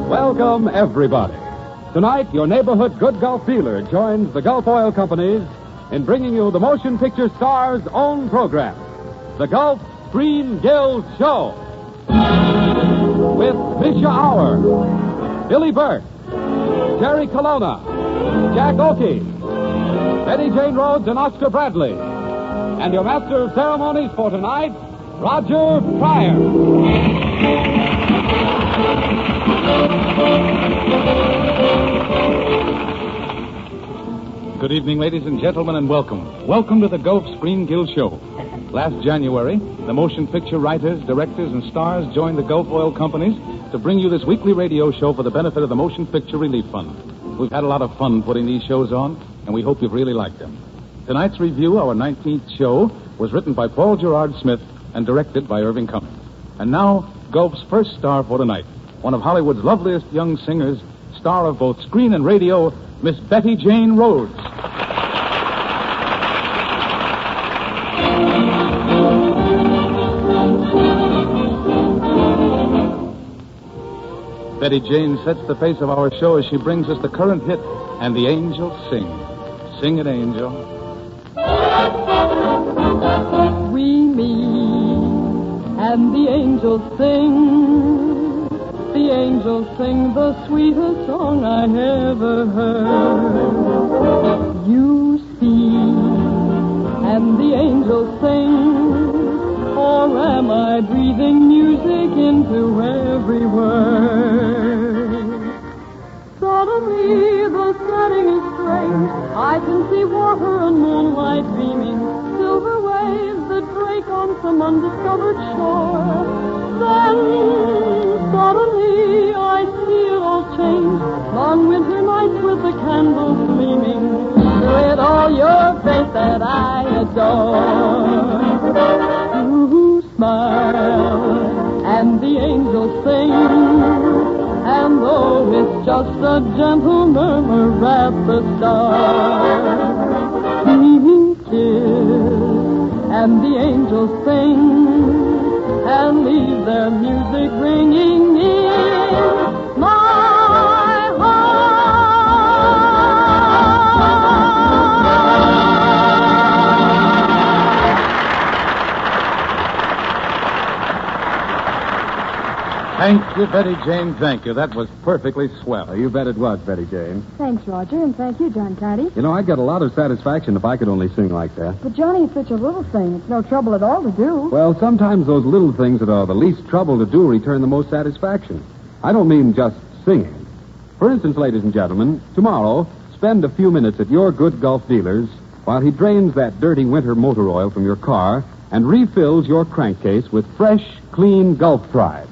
Welcome, everybody. Tonight, your neighborhood good Gulf dealer joins the Gulf Oil Companies in bringing you the Motion Picture Star's own program, the Gulf Screen Guild Show. With Misha Auer, Billy Burke, Jerry Colonna, Jack Oakey, Betty Jane Rhodes, and Oscar Bradley. And your master of ceremonies for tonight, Roger Pryor. Good evening, ladies and gentlemen, and welcome. Welcome to the Gulf Screen Guild Show. Last January, the motion picture writers, directors, and stars joined the Gulf Oil Companies to bring you this weekly radio show for the benefit of the Motion Picture Relief Fund. We've had a lot of fun putting these shows on, and we hope you've really liked them. Tonight's review, our 19th show, was written by Paul Gerard Smith and directed by Irving Cummings. And now, Gulf's first star for tonight, one of Hollywood's loveliest young singers, star of both screen and radio, Miss Betty Jane Rhodes. Betty Jane sets the face of our show as she brings us the current hit, And the Angels Sing. Sing it, Angel. We meet, and the angels sing. The angels sing the sweetest song I ever heard. You speak, and the angels sing. Or am I breathing music into every word? Suddenly the setting is strange. I can see water and moonlight beaming, silver waves that break on some undiscovered shore. Then suddenly I see it all change. Long winter nights with the candles gleaming. Through it all your face that I adore. You smile and the angels sing. And though it's just a gentle murmur at the start, we kiss and the angels sing. And leave their music ringing in my heart. Thank you, Betty Jane, thank you. That was perfectly swell. You bet it was, Betty Jane. Thanks, Roger, and thank you, John Caddy. You know, I'd get a lot of satisfaction if I could only sing like that. But, Johnny, it's such a little thing. It's no trouble at all to do. Well, sometimes those little things that are the least trouble to do return the most satisfaction. I don't mean just singing. For instance, ladies and gentlemen, tomorrow, spend a few minutes at your good Gulf dealer's while he drains that dirty winter motor oil from your car and refills your crankcase with fresh, clean Gulf Pride.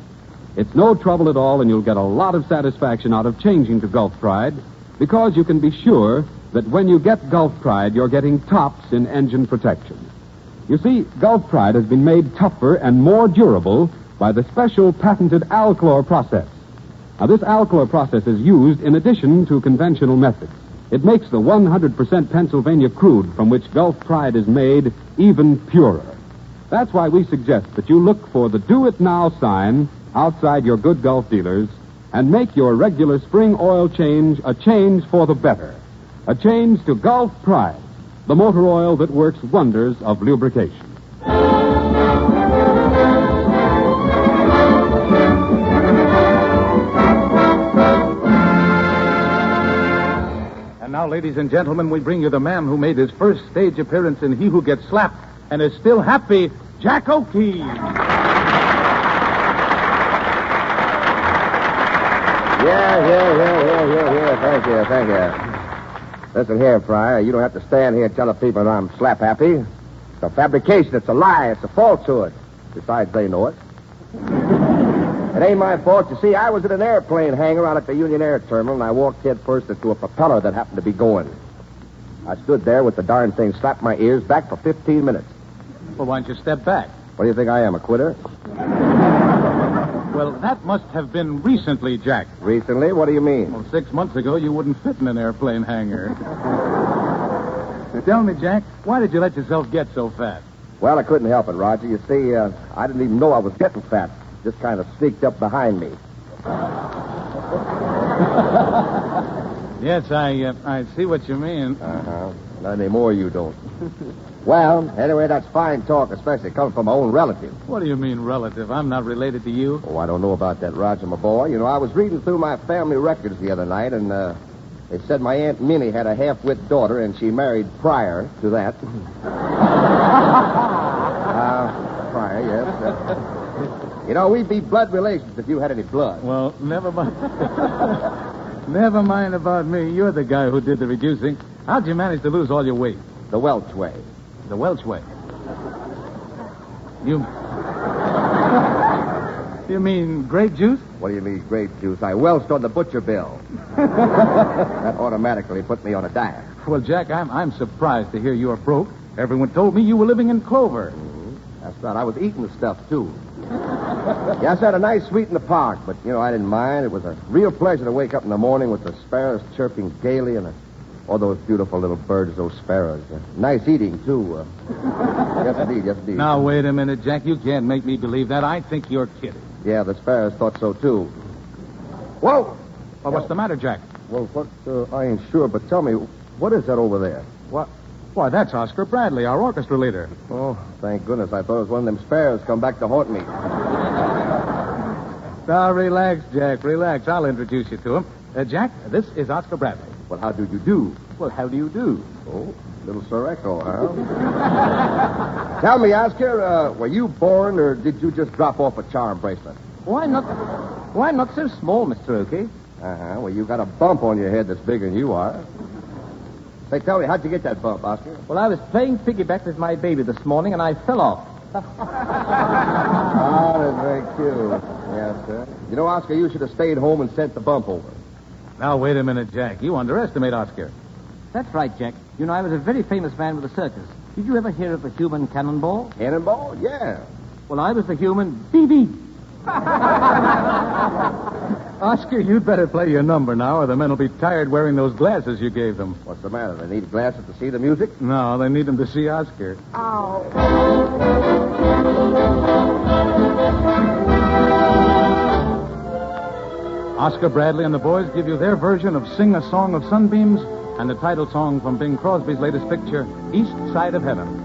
It's no trouble at all, and you'll get a lot of satisfaction out of changing to Gulf Pride because you can be sure that when you get Gulf Pride, you're getting tops in engine protection. You see, Gulf Pride has been made tougher and more durable by the special patented Alchlor process. Now, this Alchlor process is used in addition to conventional methods. It makes the 100% Pennsylvania crude from which Gulf Pride is made even purer. That's why we suggest that you look for the Do It Now sign outside your good Gulf dealers and make your regular spring oil change a change for the better. A change to Gulf Pride, the motor oil that works wonders of lubrication. And now, ladies and gentlemen, we bring you the man who made his first stage appearance in He Who Gets Slapped and is still happy, Jack Oakey. Yeah. Thank you. Listen here, Pryor. You don't have to stand here and tell the people that I'm slap happy. It's a fabrication. It's a lie. It's a falsehood. Besides, they know it. It ain't my fault. You see, I was in an airplane hangar out at the Union Air Terminal, and I walked head first into a propeller that happened to be going. I stood there with the darn thing slapped my ears back for 15 minutes. Well, why don't you step back? What do you think I am, a quitter? Well, that must have been recently, Jack. Recently? What do you mean? Well, 6 months ago, you wouldn't fit in an airplane hangar. Tell me, Jack, why did you let yourself get so fat? Well, I couldn't help it, Roger. You see, I didn't even know I was getting fat. Just kind of sneaked up behind me. Yes, I see what you mean. Uh-huh. Not anymore, you don't. Well, anyway, that's fine talk, especially coming from my own relative. What do you mean, relative? I'm not related to you. Oh, I don't know about that, Roger, my boy. You know, I was reading through my family records the other night, and it said my Aunt Minnie had a half-wit daughter, and she married prior to that. Prior, yes. You know, we'd be blood relations if you had any blood. Well, never mind. Never mind about me. You're the guy who did the reducing. How'd you manage to lose all your weight? The Welch way. The Welch way. You mean grape juice? What do you mean, grape juice? I welched on the butcher bill. That automatically put me on a diet. Well, Jack, I'm surprised to hear you're broke. Everyone told me you were living in clover. That's right. I was eating the stuff, too. Yes, I had a nice suite in the park, but, you know, I didn't mind. It was a real pleasure to wake up in the morning with the sparrows chirping gaily and all those beautiful little birds, those sparrows. Nice eating, too. Yes, indeed, yes, indeed. Now, wait a minute, Jack. You can't make me believe that. I think you're kidding. Yeah, the sparrows thought so, too. Whoa! Well, what's the matter, Jack? Well, what, I ain't sure, but tell me, what is that over there? What? Why, that's Oscar Bradley, our orchestra leader. Oh, thank goodness. I thought it was one of them sparrows come back to haunt me. Now, relax, Jack, relax. I'll introduce you to him. Jack, this is Oscar Bradley. Well, how do you do? Well, how do you do? Oh, little Sir Echo, huh? Tell me, Oscar, were you born or did you just drop off a charm bracelet? Why not so small, Mr. Oakey? Uh-huh. Well, you got a bump on your head that's bigger than you are. Say, tell me, how'd you get that bump, Oscar? Well, I was playing piggyback with my baby this morning, and I fell off. Ah, that's very cute. Yes, sir. You know, Oscar, you should have stayed home and sent the bump over. Now, wait a minute, Jack. You underestimate Oscar. That's right, Jack. You know, I was a very famous man with a circus. Did you ever hear of the human cannonball? Cannonball? Yeah. Well, I was the human BB. Oscar, you'd better play your number now, or the men will be tired wearing those glasses you gave them. What's the matter? They need glasses to see the music? No, they need them to see Oscar. Oscar Bradley and the boys give you their version of Sing a Song of Sunbeams and the title song from Bing Crosby's latest picture, East Side of Heaven.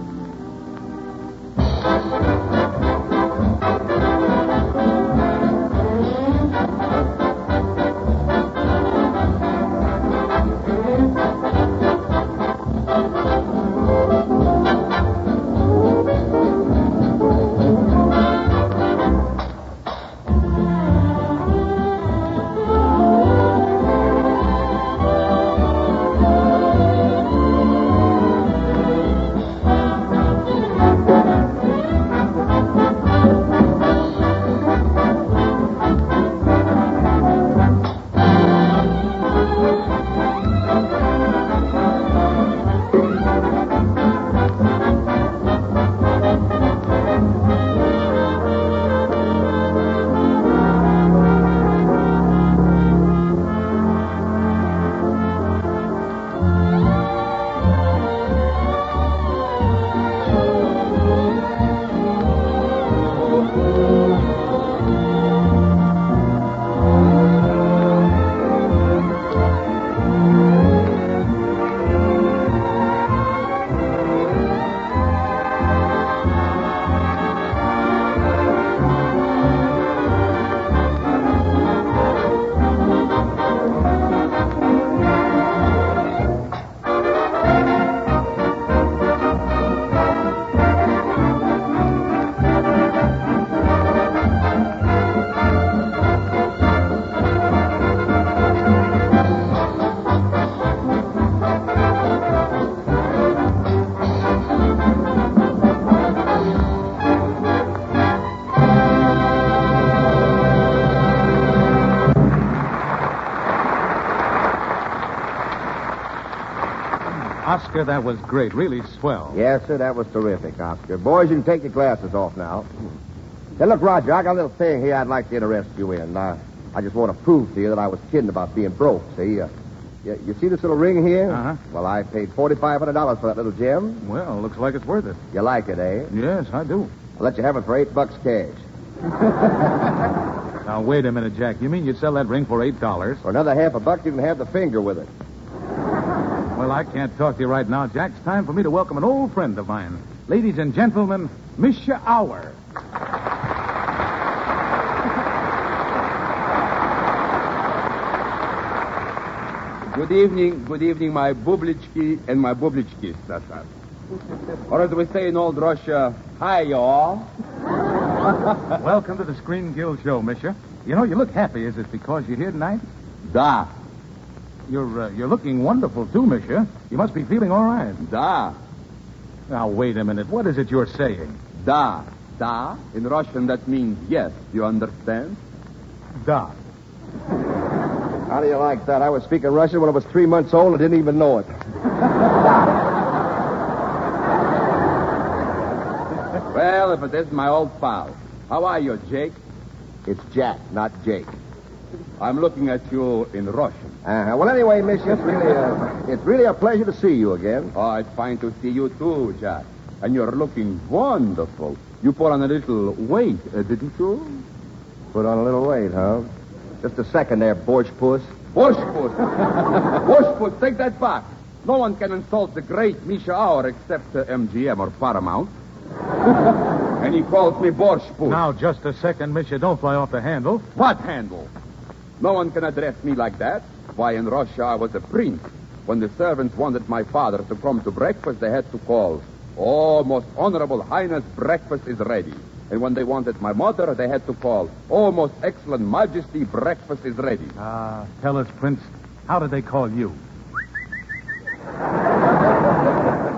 Oscar, that was great. Really swell. Yes, sir, that was terrific, Oscar. Boys, you can take your glasses off now. Hey, look, Roger, I got a little thing here I'd like to interest you in. I just want to prove to you that I was kidding about being broke, see? You see this little ring here? Uh-huh. Well, I paid $4,500 for that little gem. Well, looks like it's worth it. You like it, eh? Yes, I do. I'll let you have it for $8 cash. Now, wait a minute, Jack. You mean you'd sell that ring for $8? For another $50, you can have the finger with it. Well, I can't talk to you right now, Jack. It's time for me to welcome an old friend of mine. Ladies and gentlemen, Misha Auer. Good evening, my bublichki and my bublichkis, that's that. Or as we say in old Russia, hi, y'all. Welcome to the Screen Guild Show, Misha. You know, you look happy. Is it because you're here tonight? Da, You're looking wonderful, too, Misha. You must be feeling all right. da, Now, wait a minute. What is it you're saying? da. Da, in Russian that means yes, you understand? Da. How do you like that? I was speaking Russian when I was 3 months old and didn't even know it. Well, if it is my old pal. How are you, Jake? It's Jack, not Jake. I'm looking at you in Russian. Well, anyway, Miss, it's really a pleasure to see you again. Oh, it's fine to see you too, Jack. And you're looking wonderful. You put on a little weight, didn't you? Put on a little weight, huh? Just a second there, Borch Puss. Bushfoot! Bushfoot, take that back. No one can insult the great Misha Auer except MGM or Paramount. And he calls me Borshput. Now, just a second, Misha. Don't fly off the handle. What handle? No one can address me like that. Why, in Russia, I was a prince. When the servants wanted my father to come to breakfast, they had to call, "Oh, most honorable highness, breakfast is ready." And when they wanted my mother, they had to call, "Oh, most excellent majesty, breakfast is ready." Tell us, Prince, how did they call you?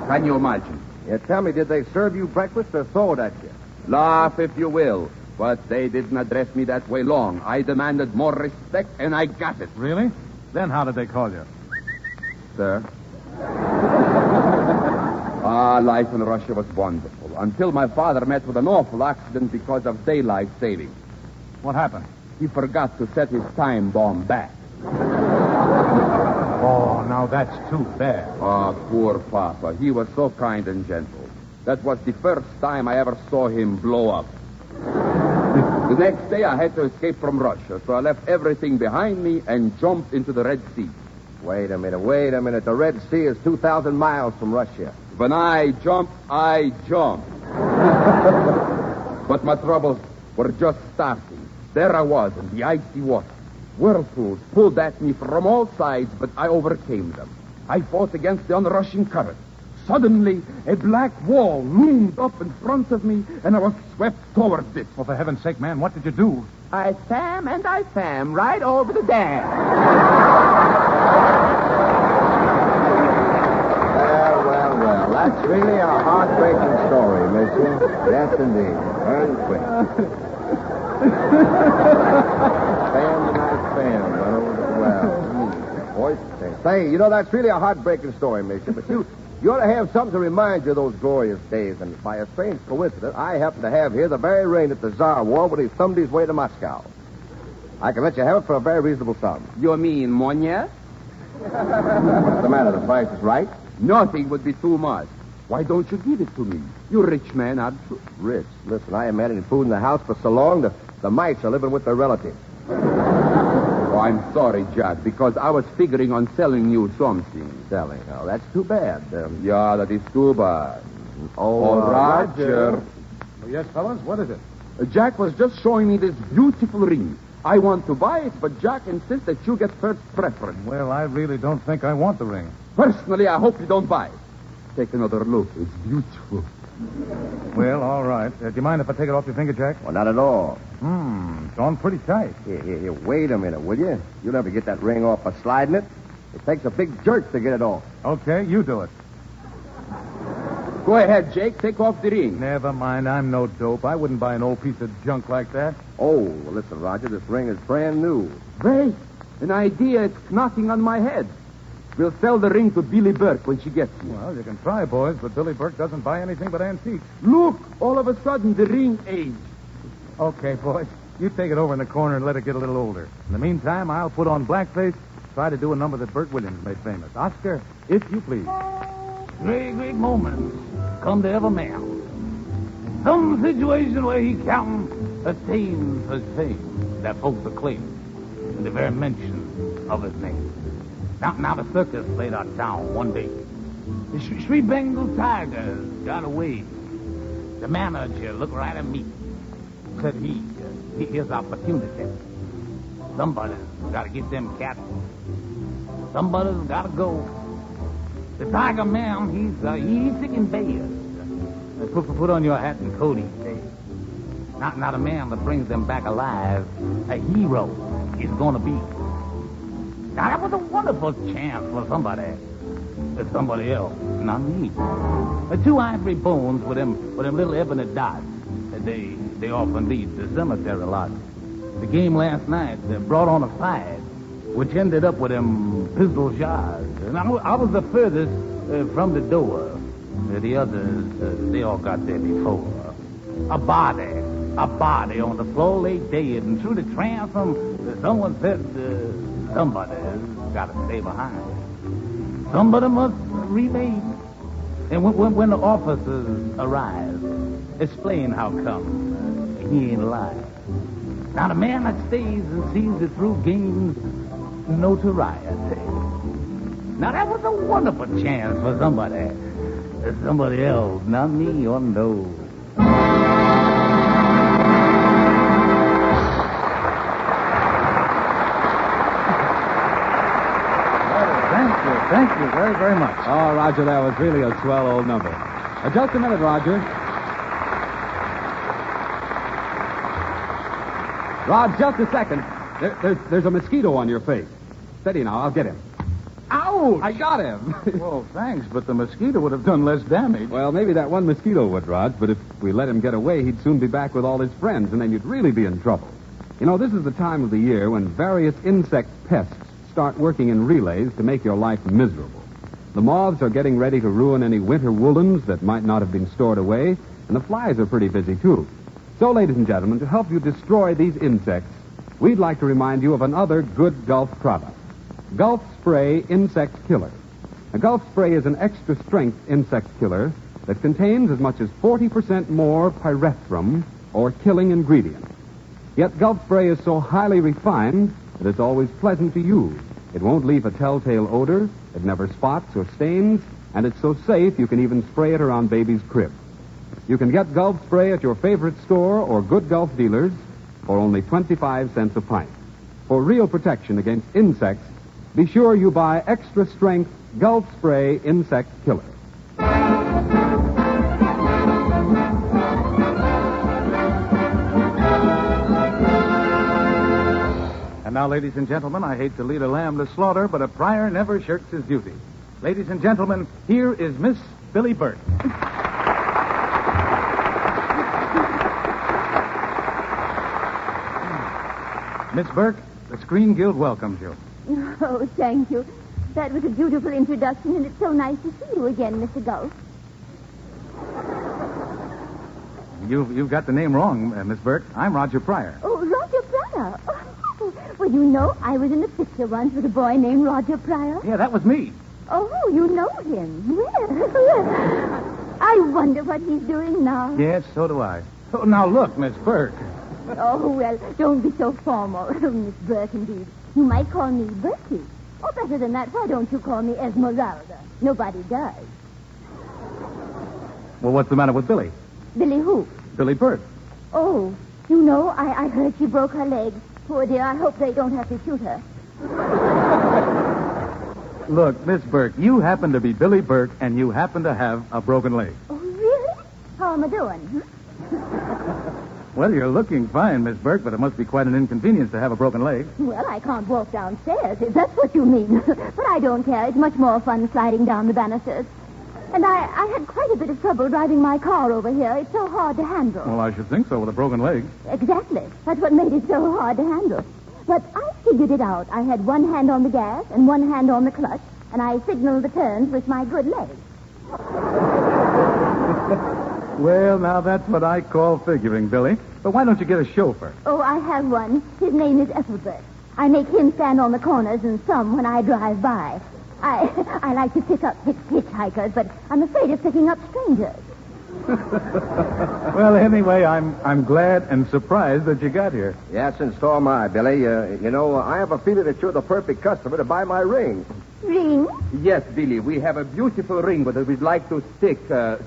Can you imagine? Yeah, tell me, did they serve you breakfast or throw it at you? Laugh if you will. But they didn't address me that way long. I demanded more respect, and I got it. Really? Then how did they call you? Sir? Life in Russia was wonderful. Until my father met with an awful accident because of daylight saving. What happened? He forgot to set his time bomb back. Oh, now that's too bad. Poor Papa. He was so kind and gentle. That was the first time I ever saw him blow up. The next day I had to escape from Russia, so I left everything behind me and jumped into the Red Sea. Wait a minute. The Red Sea is 2,000 miles from Russia. When I jumped. But my troubles were just starting. There I was in the icy water. Whirlpools pulled at me from all sides, but I overcame them. I fought against the onrushing current. Suddenly, a black wall loomed up in front of me, and I was swept towards it. Well, for heaven's sake, man, what did you do? I swam right over the dam. Well, that's really a heartbreaking story, Mister. Yes, indeed. Earn quick. Spam, run over the well. Say, you know, that's really a heartbreaking story, Mister, but you ought to have something to remind you of those glorious days, and by a strange coincidence, I happen to have here the very ring that the Tsar wore when he thumbed his way to Moscow. I can let you have it for a very reasonable sum. You mean money? What's the matter? The price is right? Nothing would be too much. Why don't you give it to me? You're a rich man, aren't you? Rich? Listen, I haven't had any food in the house for so long, the mites are living with their relatives. Oh, I'm sorry, Jack, because I was figuring on selling you something. Selling? Oh, that's too bad. Yeah, that is too bad. Roger. Yes, fellas, what is it? Jack was just showing me this beautiful ring. I want to buy it, but Jack insists that you get first preference. Well, I really don't think I want the ring. Personally, I hope you don't buy it. Take another look. It's beautiful. Well, all right. Do you mind if I take it off your finger, Jack? Well, not at all. It's on pretty tight. Here, wait a minute, will you? You'll never get that ring off by sliding it. It takes a big jerk to get it off. Okay, you do it. Go ahead, Jake. Take off the ring. Never mind. I'm no dope. I wouldn't buy an old piece of junk like that. Oh, well, listen, Roger, this ring is brand new. Great. An idea is knocking on my head. We'll sell the ring to Billy Burke when she gets here. Well, you can try, boys, but Billy Burke doesn't buy anything but antiques. Look, all of a sudden, the ring aged. Okay, boys. You take it over in the corner and let it get a little older. In the meantime, I'll put on blackface, try to do a number that Burt Williams made famous. Oscar, if you please. Great, great moments come to every man. Some situation where he can attain his fame that folks acclaim in the very mention of his name. Now the circus played our town one day. The three Bengal tigers got away. The manager looked right at me. Said here's opportunity. Somebody's got to get them cats. Somebody's got to go. The tiger man, he's sick in bed. Put on your hat and coat each day. Not a man that brings them back alive. A hero is going to be. Now, that was a wonderful chance for somebody else, not me. The two ivory bones with them little ebony dots, they often lead the cemetery lot. The game last night brought on a fight, which ended up with them pistol shots. And I was the furthest from the door. The others, they all got there before. A body on the floor lay dead, and through the transom, someone said, somebody's got to stay behind. Somebody must remain. And when the officers arrive, explain how come he ain't alive. Now, the man that stays and sees it through gains notoriety. Now, that was a wonderful chance for somebody else, not me, or no. Thank you very, very much. Oh, Roger, that was really a swell old number. Just a minute, Roger. Rod, just a second. There's a mosquito on your face. Steady now, I'll get him. Ouch! I got him. Well, thanks, but the mosquito would have done less damage. Well, maybe that one mosquito would, Rod, but if we let him get away, he'd soon be back with all his friends, and then you'd really be in trouble. You know, this is the time of the year when various insect pests start working in relays to make your life miserable. The moths are getting ready to ruin any winter woolens that might not have been stored away, and the flies are pretty busy, too. So, ladies and gentlemen, to help you destroy these insects, we'd like to remind you of another good Gulf product. Gulf Spray Insect Killer. A Gulf Spray is an extra-strength insect killer that contains as much as 40% more pyrethrum, or killing ingredient. Yet Gulf Spray is so highly refined that it's always pleasant to use. It won't leave a telltale odor, it never spots or stains, and it's so safe you can even spray it around baby's crib. You can get Gulf Spray at your favorite store or good Gulf dealers for only 25 cents a pint. For real protection against insects, be sure you buy extra-strength Gulf Spray Insect Killer. And now, ladies and gentlemen, I hate to lead a lamb to slaughter, but a prior never shirks his duty. Ladies and gentlemen, here is Miss Billy Burt. Miss Burke, the Screen Guild welcomes you. Oh, thank you. That was a beautiful introduction, and it's so nice to see you again, Mr. Gulf. You've got the name wrong, Miss Burke. I'm Roger Pryor. Oh, Roger Pryor. Oh, well, you know, I was in a picture once with a boy named Roger Pryor. Yeah, that was me. Oh, you know him. Well, I wonder what he's doing now. Yes, so do I. Oh, now, look, Miss Burke. Oh, well, don't be so formal, Miss Burke, indeed. You might call me Bertie. Or better than that, why don't you call me Esmeralda? Nobody does. Well, what's the matter with Billy? Billy who? Billy Burt. Oh, you know, I heard she broke her leg. Poor dear, I hope they don't have to shoot her. Look, Miss Burke, you happen to be Billy Burke, and you happen to have a broken leg. Oh, really? How am I doing? Well, you're looking fine, Miss Burke, but it must be quite an inconvenience to have a broken leg. Well, I can't walk downstairs, if that's what you mean. But I don't care. It's much more fun sliding down the banisters. And I had quite a bit of trouble driving my car over here. It's so hard to handle. Well, I should think so with a broken leg. Exactly. That's what made it so hard to handle. But I figured it out. I had one hand on the gas and one hand on the clutch, and I signaled the turns with my good leg. Well, now that's what I call figuring, Billy. But why don't you get a chauffeur? Oh, I have one. His name is Ethelbert. I make him stand on the corners and some when I drive by. I like to pick up hitchhikers, but I'm afraid of picking up strangers. Well, anyway, I'm glad and surprised that you got here. Yes, and so am I, Billy. I have a feeling that you're the perfect customer to buy my ring. Ring? Yes, Billy, we have a beautiful ring that we'd like to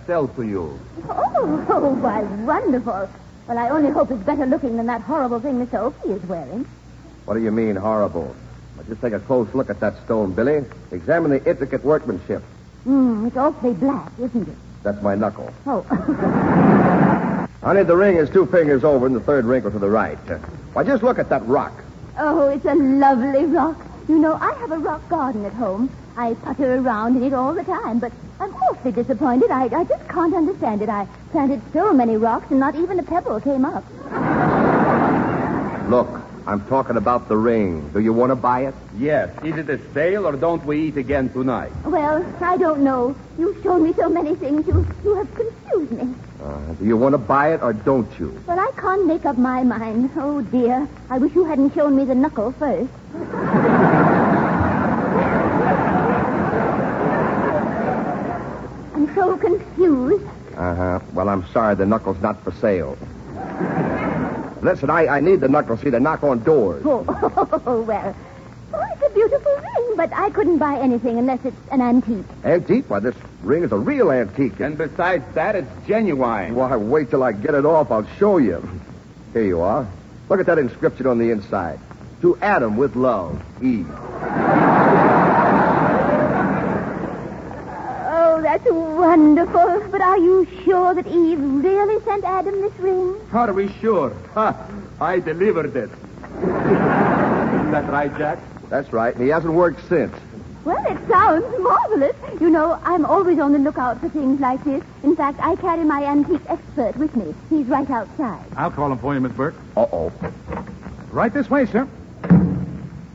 sell to you. Oh, why, wonderful. Well, I only hope it's better looking than that horrible thing Mr. Opie is wearing. What do you mean, horrible? Well, just take a close look at that stone, Billy. Examine the intricate workmanship. It's awfully black, isn't it? That's my knuckle. Oh. Honey, the ring is 2 fingers over and the third wrinkle to the right. Why, just look at that rock. Oh, it's a lovely rock. You know, I have a rock garden at home. I putter around in it all the time, but I'm awfully disappointed. I just can't understand it. I planted so many rocks and not even a pebble came up. Look, I'm talking about the ring. Do you want to buy it? Yes. Is it a sale or don't we eat again tonight? Well, I don't know. You've shown me so many things. You have confused me. Do you want to buy it or don't you? Well, I can't make up my mind. Oh, dear. I wish you hadn't shown me the knuckle first. I'm so confused. Well, I'm sorry the knuckle's not for sale. Listen, I need the knuckle, see, to knock on doors. Oh, well. Oh, it's a beautiful ring, but I couldn't buy anything unless it's an antique. Antique? Why, this ring is a real antique. And besides that, it's genuine. Why, wait till I get it off. I'll show you. Here you are. Look at that inscription on the inside. To Adam with love, Eve. Oh, that's wonderful. But are you sure that Eve really sent Adam this ring? Are we sure? I delivered it. Is that right, Jack? That's right, and he hasn't worked since. Well, it sounds marvelous. You know, I'm always on the lookout for things like this. In fact, I carry my antique expert with me. He's right outside. I'll call him for you, Miss Burke. Uh-oh. Right this way, sir.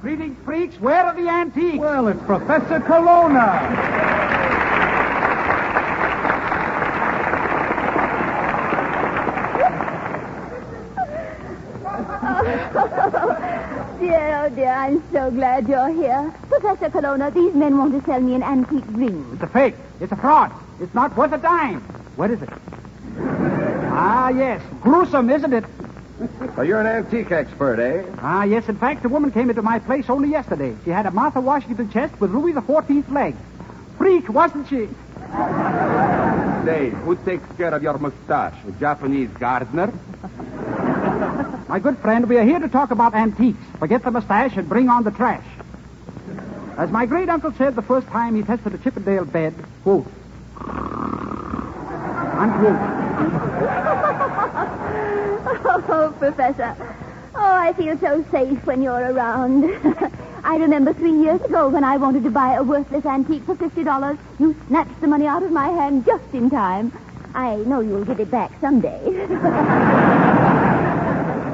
Greetings, freaks. Where are the antiques? Well, it's Professor Colonna. Oh, dear, I'm so glad you're here. Professor Colonna, these men want to sell me an antique ring. It's a fake. It's a fraud. It's not worth a dime. What is it? Ah, yes. Gruesome, isn't it? So you're an antique expert, eh? Ah, yes. In fact, a woman came into my place only yesterday. She had a Martha Washington chest with Louis XIV's legs. Freak, wasn't she? Say, who takes care of your mustache? A Japanese gardener? My good friend, we are here to talk about antiques. Forget the mustache and bring on the trash. As my great-uncle said the first time he tested a Chippendale bed, quote, unquote. Oh, Professor. Oh, I feel so safe when you're around. I remember 3 years ago when I wanted to buy a worthless antique for $50. You snatched the money out of my hand just in time. I know you'll get it back someday.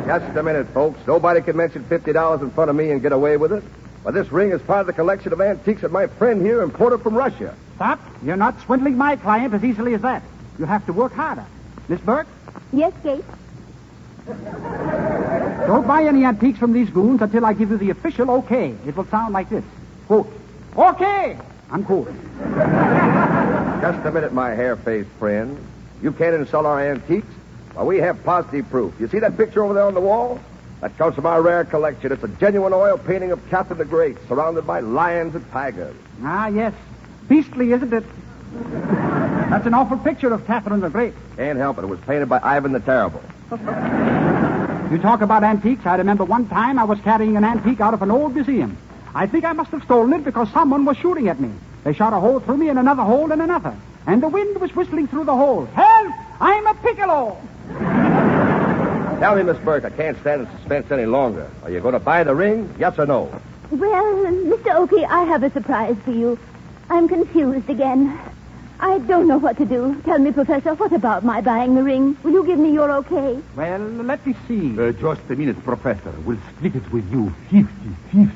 Just a minute, folks. Nobody can mention $50 in front of me and get away with it. Well, this ring is part of the collection of antiques that my friend here imported from Russia. Stop. You're not swindling my client as easily as that. You have to work harder. Miss Burke? Yes, Kate? Don't buy any antiques from these goons until I give you the official okay. It will sound like this. Quote, okay, unquote. Just a minute, my hair-faced friend. You can't insult our antiques? Well, we have positive proof. You see that picture over there on the wall? That comes from our rare collection. It's a genuine oil painting of Catherine the Great, surrounded by lions and tigers. Ah, yes. Beastly, isn't it? That's an awful picture of Catherine the Great. Can't help it. It was painted by Ivan the Terrible. You talk about antiques. I remember one time I was carrying an antique out of an old museum. I think I must have stolen it because someone was shooting at me. They shot a hole through me and another hole and another. And the wind was whistling through the hole. Help! I'm a piccolo! Tell me, Miss Burke, I can't stand in suspense any longer. Are you going to buy the ring? Yes or no? Well, Mr. Oakey, I have a surprise for you. I'm confused again. I don't know what to do. Tell me, Professor, what about my buying the ring? Will you give me your okay? Well, let me see. Just a minute, Professor. We'll split it with you 50-50.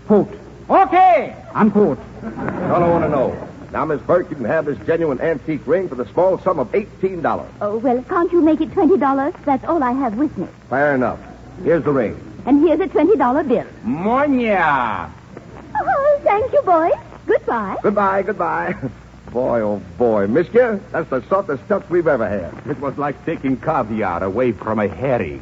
Quote, okay, unquote. All I want to know, Now, Miss Burke, you can have this genuine antique ring for the small sum of $18. Oh, well, can't you make it $20? That's all I have with me. Fair enough. Here's the ring. And here's a $20 bill. Monya! Oh, thank you, boys. Goodbye. Goodbye. Boy, oh boy. Miss you, that's the softest touch we've ever had. It was like taking caviar away from a herring.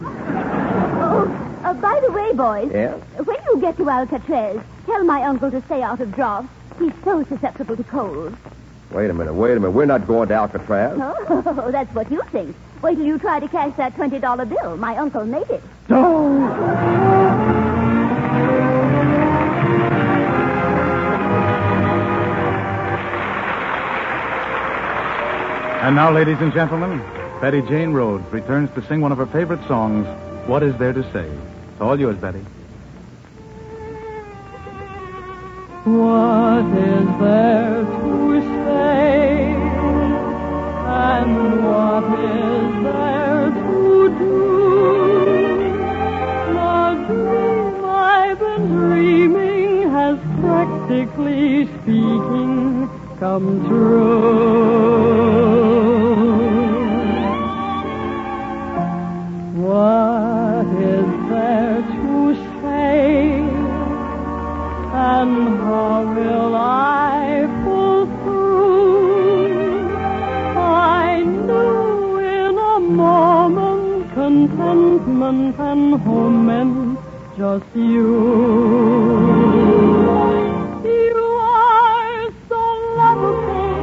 Oh, by the way, boys. Yeah? When you get to Alcatraz, tell my uncle to stay out of drafts. He's so susceptible to cold. Wait a minute. We're not going to Alcatraz. Oh, that's what you think. Wait till you try to cash that $20 bill. My uncle made it. And now, ladies and gentlemen, Betty Jane Rhodes returns to sing one of her favorite songs, What Is There to Say? It's all yours, Betty. What is there to say? And what is there to do? The dream I've been dreaming has practically speaking come true. What is there to say? And how will I pull through? I knew in a moment contentment and home meant just you. You are so lovable,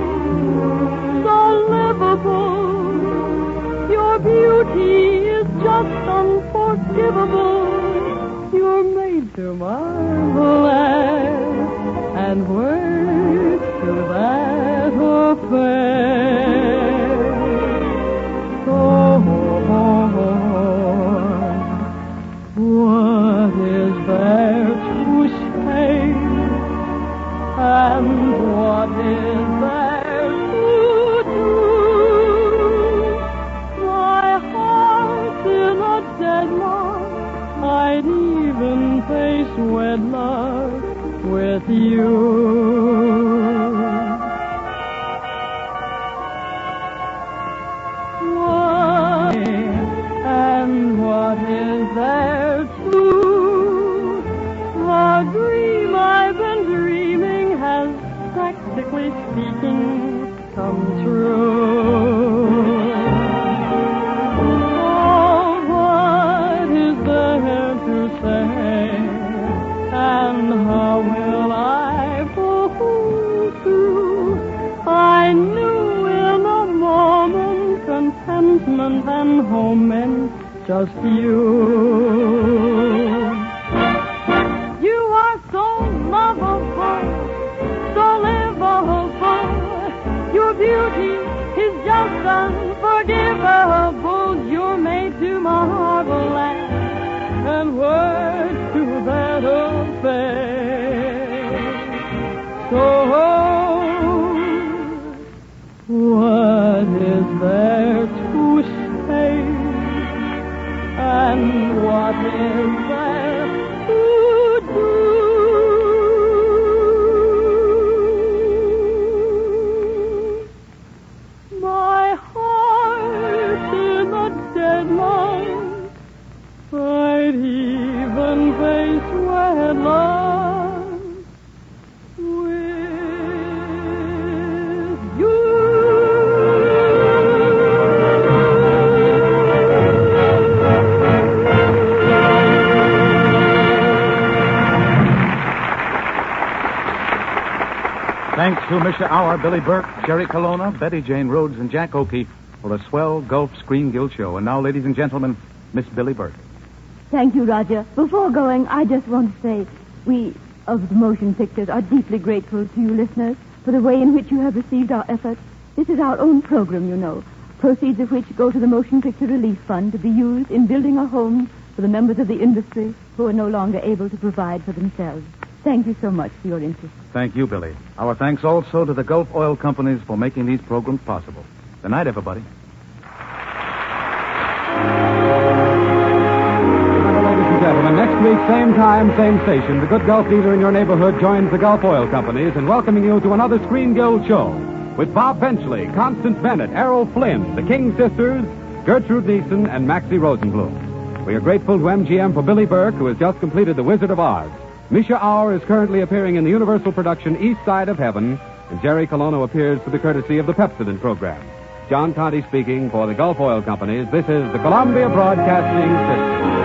so livable. Your beauty is just unforgivable. You're made to marvel at, and words to that affair. So, what is there to say? And what is there to do? My heart's in a deadlock. I'd even face wedlock with you. What and what is there to do? The dream I've been dreaming has, practically speaking, come true. And how will I pull through? I knew in a moment contentment and home meant just you. You are so lovable, so livable. Your beauty is just unforgivable. You're made to marvel at, and words to that affair. So, what is there to say? And what is there to do? My heart's in a deadline. I'd even face wedlock with you. Thanks to Misha Auer, Billy Burke, Jerry Colonna, Betty Jane Rhodes, and Jack O'Keefe for a swell Gulf Screen Guild show. And now, ladies and gentlemen, Miss Billy Burke. Thank you, Roger. Before going, I just want to say we of the motion pictures are deeply grateful to you listeners for the way in which you have received our efforts. This is our own program, you know, proceeds of which go to the Motion Picture Relief Fund to be used in building a home for the members of the industry who are no longer able to provide for themselves. Thank you so much for your interest. Thank you, Billy. Our thanks also to the Gulf Oil Companies for making these programs possible. Good night, everybody. Ladies and gentlemen, next week's same time, same station, the good Gulf dealer in your neighborhood joins the Gulf Oil Companies in welcoming you to another Screen Guild show with Bob Benchley, Constance Bennett, Errol Flynn, the King sisters, Gertrude Neeson, and Maxie Rosenblum. We are grateful to MGM for Billy Burke, who has just completed The Wizard of Oz. Misha Auer is currently appearing in the Universal production East Side of Heaven, and Jerry Colono appears to the courtesy of the Pepsodent program. John Conte speaking for the Gulf Oil Companies. This is the Columbia Broadcasting System.